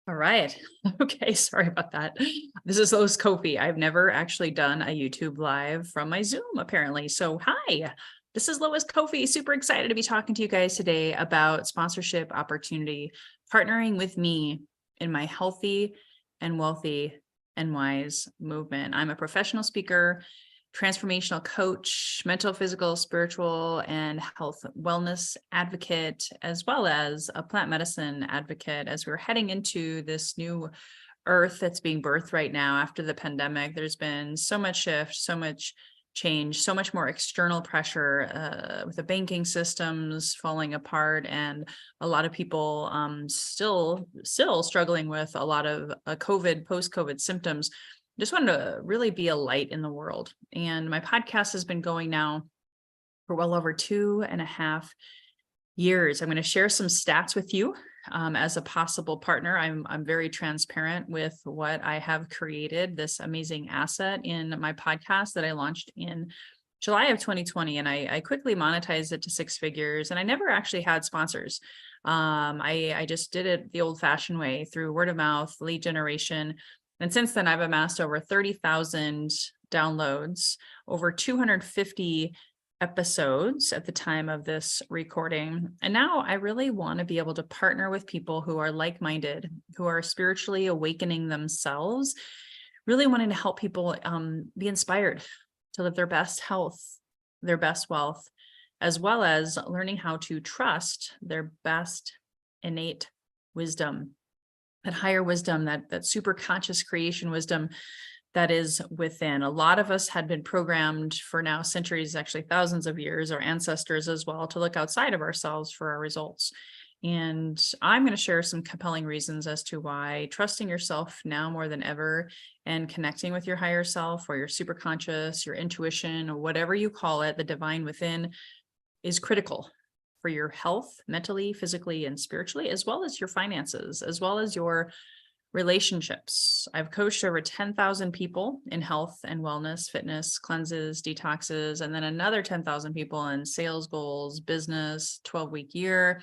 All right. Okay. Sorry about that. This is Lois Kofi. I've never actually done a YouTube live from my Zoom, apparently. So, hi, this is Lois Kofi. Super excited to be talking to you guys today about sponsorship opportunity, partnering with me in my healthy and wealthy and wise movement. I'm a professional speaker, transformational coach, mental, physical, spiritual, and health wellness advocate, as well as a plant medicine advocate. As we're heading into this new earth that's being birthed right now after the pandemic, there's been so much shift, so much change, so much more external pressure with the banking systems falling apart, and a lot of people still struggling with a lot of COVID, post-COVID symptoms. Just wanted to really be a light in the world. And my podcast has been going now for well over 2.5 years. I'm going to share some stats with you as a possible partner. I'm very transparent with what I have created, this amazing asset in my podcast that I launched in July of 2020. And I quickly monetized it to 6 figures. And I never actually had sponsors. I just did it the old fashioned way through word of mouth, lead generation. And since then, I've amassed over 30,000 downloads, over 250 episodes at the time of this recording. And now I really want to be able to partner with people who are like-minded, who are spiritually awakening themselves, really wanting to help people be inspired to live their best health, their best wealth, as well as learning how to trust their best innate wisdom, that higher wisdom, that super conscious creation wisdom that is within. A lot of us had been programmed for now centuries, actually thousands of years, our ancestors as well, to look outside of ourselves for our results. And I'm going to share some compelling reasons as to why trusting yourself now more than ever and connecting with your higher self or your super conscious, your intuition, or whatever you call it, the divine within, is critical for your health, mentally, physically, and spiritually, as well as your finances, as well as your relationships. I've coached over 10,000 people in health and wellness, fitness, cleanses, detoxes, and then another 10,000 people in sales goals, business, 12-week year.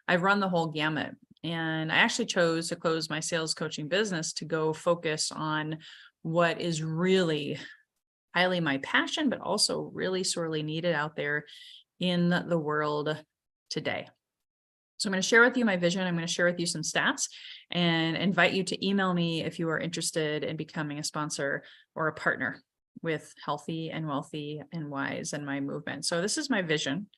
I've run the whole gamut. And I actually chose to close my sales coaching business to go focus on what is really highly my passion, but also really sorely needed out there in the world today. So I'm going to share with you my vision. I'm going to share with you some stats and invite you to email me if you are interested in becoming a sponsor or a partner with Healthy and Wealthy and Wise and my movement. So this is my vision.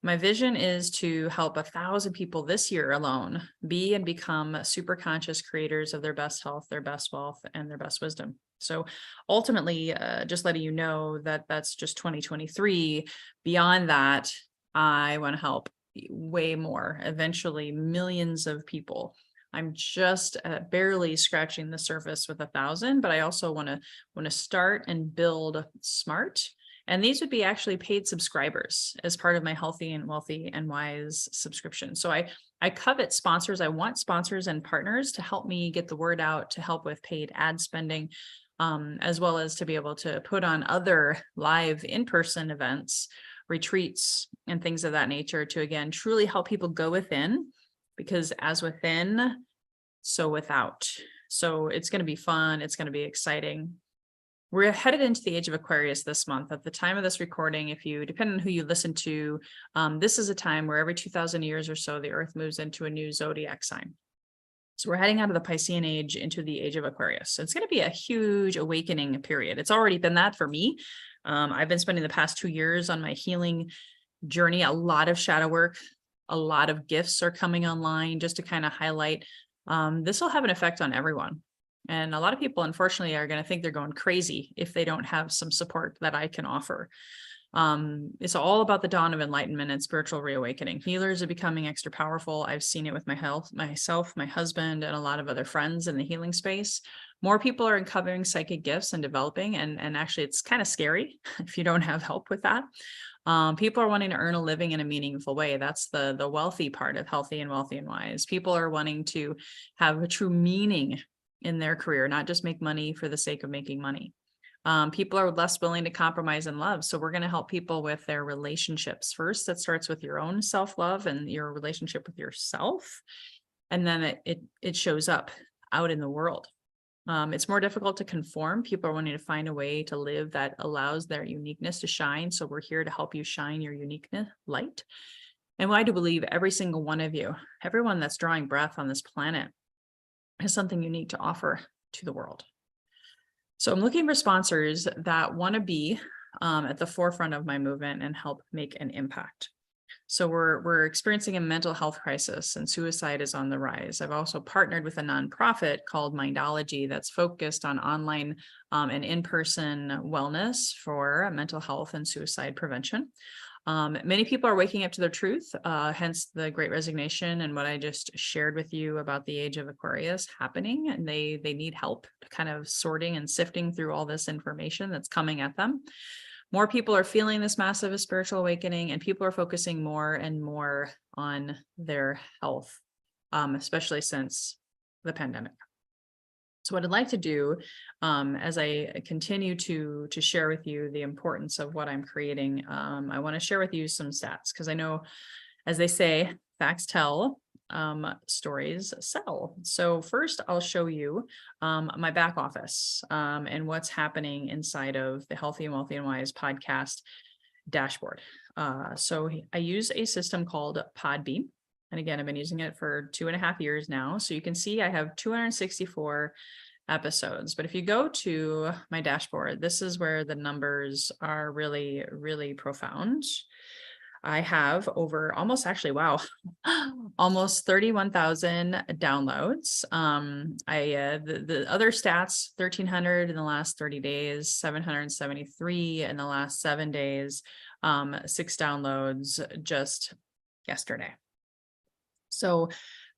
My vision is to help 1,000 people this year alone be and become super conscious creators of their best health, their best wealth, and their best wisdom. So ultimately, just letting you know that that's just 2023. Beyond that, I want to help way more, eventually millions of people. I'm just barely scratching the surface with 1,000, but I also want to start and build smart. And these would be actually paid subscribers as part of my Healthy and Wealthy and Wise subscription. So I covet sponsors. I want sponsors and partners to help me get the word out, to help with paid ad spending, as well as to be able to put on other live in-person events, retreats, and things of that nature to, again, truly help people go within, because as within, so without. So it's going to be fun. It's going to be exciting. We're headed into the age of Aquarius this month. At the time of this recording, if you, depending on who you listen to, this is a time where every 2,000 years or so, the earth moves into a new zodiac sign. So we're heading out of the Piscean age into the age of Aquarius. So it's going to be a huge awakening period. It's already been that for me. I've been spending the past 2 years on my healing journey, a lot of shadow work, a lot of gifts are coming online just to kind of highlight. This will have an effect on everyone. And a lot of people, unfortunately, are going to think they're going crazy if they don't have some support that I can offer. It's all about the dawn of enlightenment and spiritual reawakening. Healers are becoming extra powerful. I've seen it with my health, myself, my husband, and a lot of other friends in the healing space. More people are uncovering psychic gifts and developing, and actually it's kind of scary if you don't have help with that. People are wanting to earn a living in a meaningful way. That's the wealthy part of Healthy and Wealthy and Wise. People are wanting to have a true meaning in their career, not just make money for the sake of making money. People are less willing to compromise in love. So we're going to help people with their relationships. First, that starts with your own self-love and your relationship with yourself. and then it shows up out in the world. It's more difficult to conform. People are wanting to find a way to live that allows their uniqueness to shine. So we're here to help you shine your uniqueness light. And I do believe every single one of you, everyone that's drawing breath on this planet, has something unique to offer to the world. So I'm looking for sponsors that want to be at the forefront of my movement and help make an impact. So we're experiencing a mental health crisis, and suicide is on the rise. I've also partnered with a nonprofit called Mindology that's focused on online and in-person wellness for mental health and suicide prevention. Many people are waking up to their truth, hence the Great Resignation and what I just shared with you about the age of Aquarius happening. And they need help kind of sorting and sifting through all this information that's coming at them. More people are feeling this massive spiritual awakening, and people are focusing more and more on their health, especially since the pandemic. So what I'd like to do, as I continue to share with you the importance of what I'm creating, I want to share with you some stats, because I know, as they say, facts tell, stories sell. So first, I'll show you my back office and what's happening inside of the Healthy and Wealthy and Wise podcast dashboard. So I use a system called Podbean. And again, I've been using it for 2.5 years now. So you can see I have 264 episodes. But if you go to my dashboard, this is where the numbers are really, really profound. I have over almost 31,000 downloads. The other stats, 1,300 in the last 30 days, 773 in the last 7 days, 6 downloads just yesterday. So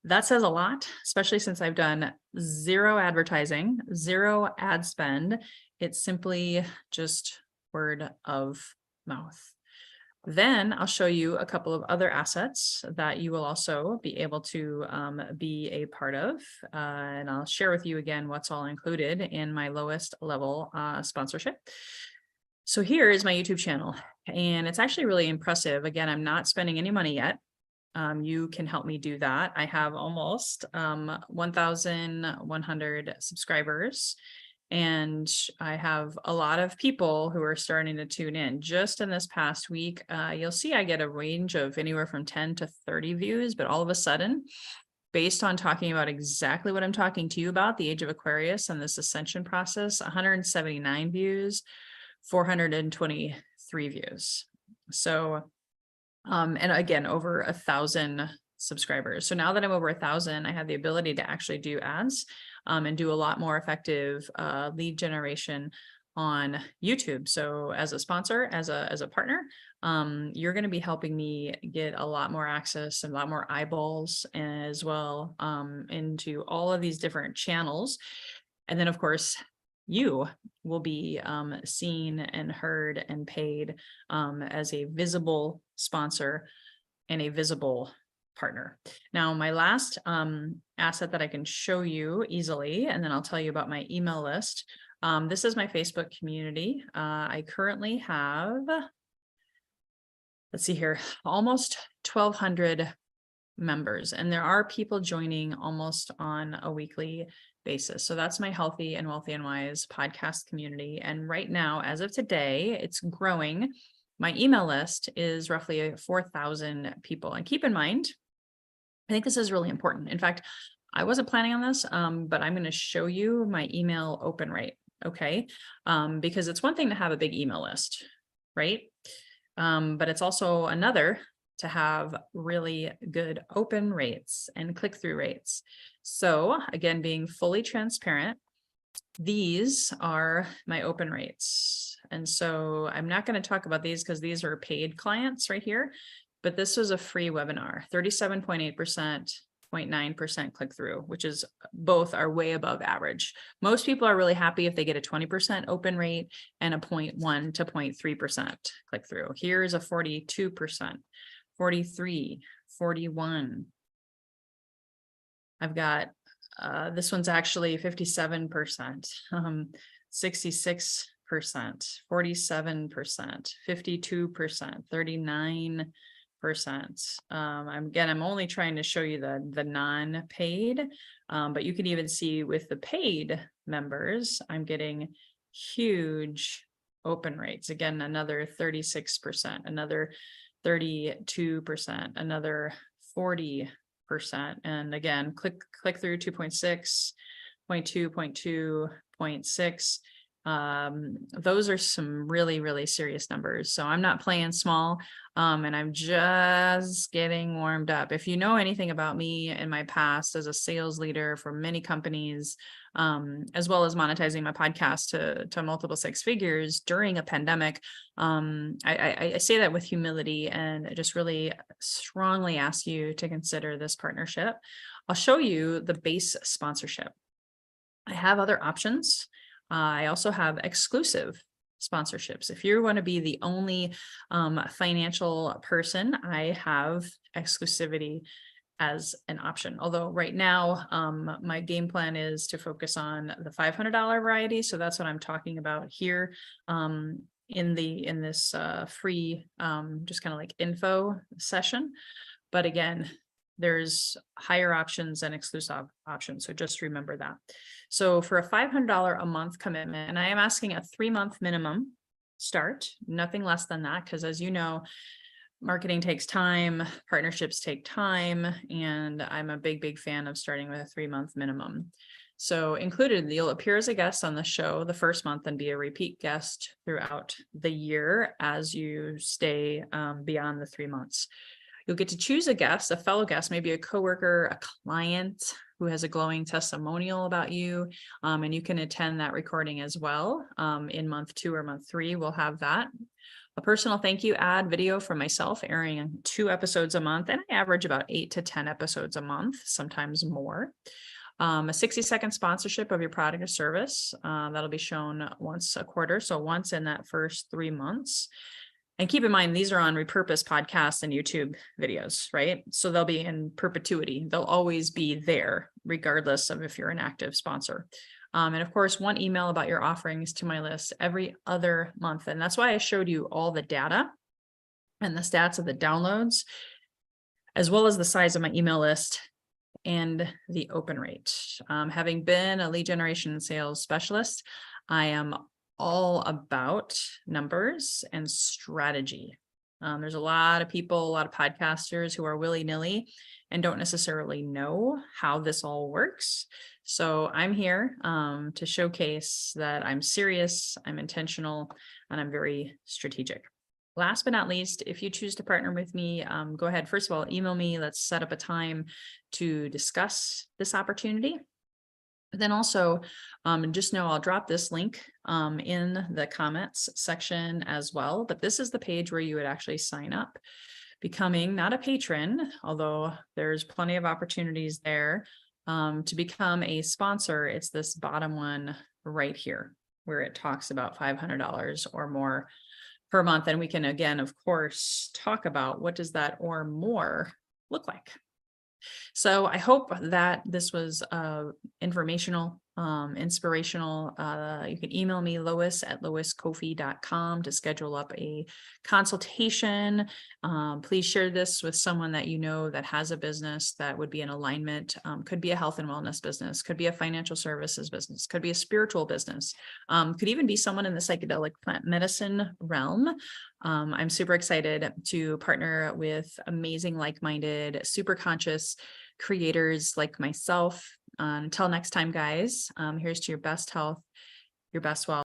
that says a lot, especially since I've done 0 advertising, 0 ad spend. It's simply just word of mouth. Then I'll show you a couple of other assets that you will also be able to be a part of. And I'll share with you again what's all included in my lowest level sponsorship. So here is my YouTube channel, and it's actually really impressive. Again, I'm not spending any money yet. You can help me do that. I have almost 1,100 subscribers. And I have a lot of people who are starting to tune in. Just in this past week, you'll see I get a range of anywhere from 10 to 30 views, but all of a sudden, based on talking about exactly what I'm talking to you about, the age of Aquarius and this ascension process, 179 views, 423 views. So, and again, over 1,000 subscribers. So now that I'm over 1,000, I have the ability to actually do ads and do a lot more effective lead generation on YouTube. So as a sponsor, as a partner, you're going to be helping me get a lot more access and a lot more eyeballs as well into all of these different channels. And then, of course, you will be seen and heard and paid as a visible sponsor and a visible partner. Now, my last asset that I can show you easily, and then I'll tell you about my email list. This is my Facebook community. I currently have, let's see here, almost 1,200 members, and there are people joining almost on a weekly basis. So that's my Healthy and Wealthy and Wise podcast community. And right now, as of today, it's growing. My email list is roughly 4,000 people. And keep in mind, I think this is really important. In fact, I wasn't planning on this, but I'm going to show you my email open rate. Okay. Because it's one thing to have a big email list, right? But it's also another to have really good open rates and click-through rates. So again, being fully transparent, these are my open rates. And so I'm not going to talk about these because these are paid clients right here, but this was a free webinar, 37.8%. 0.9% click-through, which is both are way above average. Most people are really happy if they get a 20% open rate and a 0.1 to 0.3% click-through. Here's a 42%, 43, 41. I've got, this one's actually 57%, 66%, 47%, 52%, 39%, I'm only trying to show you the non-paid, but you can even see with the paid members, I'm getting huge open rates. Again, another 36%, another 32%, another 40%. And again, click through 2.6, 0.2, 0.2, 0.6. Those are some really, really serious numbers. So I'm not playing small, and I'm just getting warmed up. If you know anything about me in my past as a sales leader for many companies, as well as monetizing my podcast to multiple six figures during a pandemic, I say that with humility and just really strongly ask you to consider this partnership. I'll show you the base sponsorship. I have other options. I also have exclusive sponsorships. If you want to be the only financial person, I have exclusivity as an option. Although right now, my game plan is to focus on the $500 variety. So that's what I'm talking about here in this free just kind of like info session. But again, there's higher options and exclusive options. So just remember that. So for a $500 a month commitment, and I am asking a 3-month minimum start, nothing less than that, because as you know, marketing takes time, partnerships take time, and I'm a big fan of starting with a 3-month minimum. So included, you'll appear as a guest on the show the first month and be a repeat guest throughout the year as you stay beyond the 3 months. You'll get to choose a guest, a fellow guest, maybe a coworker, a client who has a glowing testimonial about you, and you can attend that recording as well. In month 2 or month 3, we'll have that. A personal thank you ad video from myself airing 2 episodes a month, and I average about 8 to 10 episodes a month, sometimes more. A 60-second sponsorship of your product or service that'll be shown once a quarter, so once in that first 3 months. And keep in mind, these are on repurposed podcasts and YouTube videos, right? So they'll be in perpetuity. They'll always be there, regardless of if you're an active sponsor. And of course, 1 email about your offerings to my list every other month. And that's why I showed you all the data and the stats of the downloads, as well as the size of my email list and the open rate. Having been a lead generation sales specialist, I am all about numbers and strategy. There's a lot of people, a lot of podcasters who are willy-nilly and don't necessarily know how this all works. So I'm here to showcase that I'm serious, I'm intentional, and I'm very strategic. Last but not least, if you choose to partner with me, go ahead. First of all, email me. Let's set up a time to discuss this opportunity. But then also, just know I'll drop this link in the comments section as well. But this is the page where you would actually sign up, becoming not a patron, although there's plenty of opportunities there to become a sponsor. It's this bottom one right here, where it talks about $500 or more per month. And we can, again, of course, talk about what does that or more look like. So I hope that this was informational, inspirational. You can email me, lois@loiscoffey.com, to schedule up a consultation. Please share this with someone that you know that has a business that would be in alignment. Could be a health and wellness business, could be a financial services business, could be a spiritual business, could even be someone in the psychedelic plant medicine realm. I'm super excited to partner with amazing, like-minded, super conscious creators like myself. Until next time, guys, here's to your best health, your best wealth.